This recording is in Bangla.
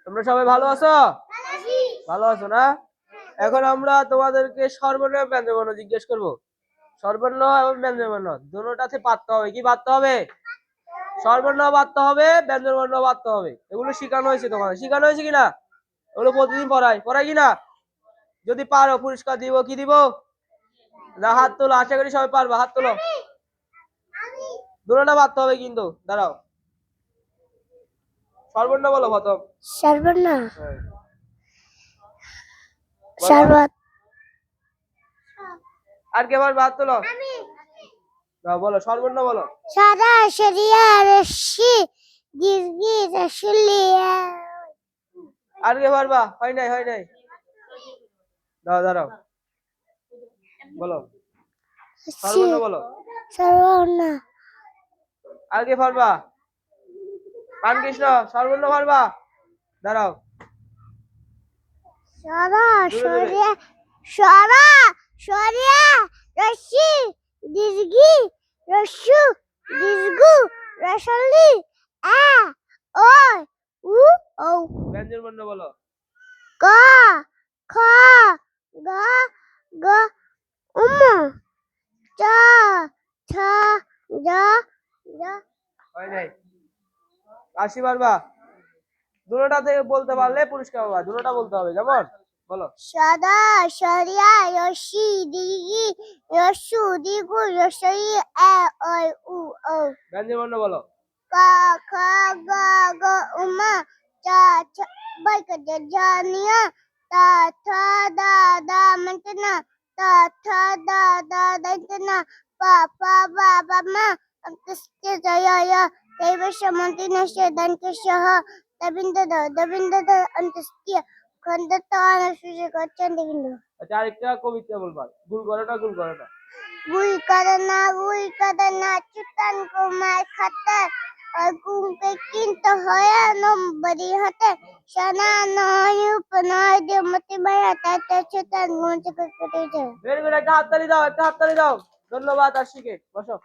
তোমরা সবাই ভালো আছো? ভালো আছো না? এখন আমরা তোমাদেরকে সর্বর্ণ ব্যঞ্জনবর্ণ জিজ্ঞেস করব। সর্বর্ণ এবং ব্যঞ্জনবর্ণ দুটোটাতে পারতে হবে। কি পারতে হবে? সর্বর্ণ পারতে হবে, ব্যঞ্জনবর্ণ পারতে হবে। এগুলো শেখানো হয়েছে তোমাদের, শেখানো হয়েছে কিনা? ওগুলো প্রতিদিন পড়াই কিনা? যদি পারো পুরস্কার দিব। কি দিব? না, হাত তোলো। আশা করি সবাই পারবা, হাত তোলো। দুটোটা পারতে হবে কিন্তু। দাঁড়াও, সর্বর্ণ বলো প্রথম। সর্বর্ণ শরবত। আর কে পারবা? হাত তোলো। বলো, সর্বর্ণ বলো। সাদা সরিয়া রশ্মি দীর্ঘি রসুলিয়া। আর কে পারবা? হয় নাই। দাঁড়াও বলো, সর্বর্ণ বলো। সর্বর্ণ। আর কে পারবা? রামকৃষ্ণ, সর্বর্ণ পারবা? দাঁড়াও। সাদা সরিয়া রশ্মি দীর্ঘি রস্যু দীর্ঘু রসলি আ ও উ ও। ব্যঞ্জনবর্ণ বলো। ক খ গ গ উম চ ছ জ জ। হয় নাই। আশি পারবা? দুটোটা থেকে বলতে পারলে পুরস্কার পাবা। দুটোটা বলতে হবে, কেমন? বলো। সদা সরিয়া রশ্মি দীর্ঘি রস্যু দীর্ঘু রসই আ ও উ ও। ব্যঞ্জনবর্ণ বলো। ক খ গ গ উম চ ছ বৈকট জানিয়া তা থ দা দা মন্তনা তা থ দা দা দন্তনা পা পা বা বা মা অন্তস্য জয় দৈবস্য মন্ত্রিণস্য দন্তস্য দবিন্দ দবিন্দ অন্তস্য খন্দত অনস্য গচ্ছন দবিন্দ। আচ্ছা, আরেকটা কবিতা বলবা। গুল করোটা গুই করনা চুতান কুমার খাতার গুমকে কিন্তু হয় নম্বরি হাতে সানা নয় উপনয় দেমতি মায়া তাতে চুতান গুমকে কেটে। Very good. একটা হাততালি দাও। ধন্যবাদ আশিকে। বসো।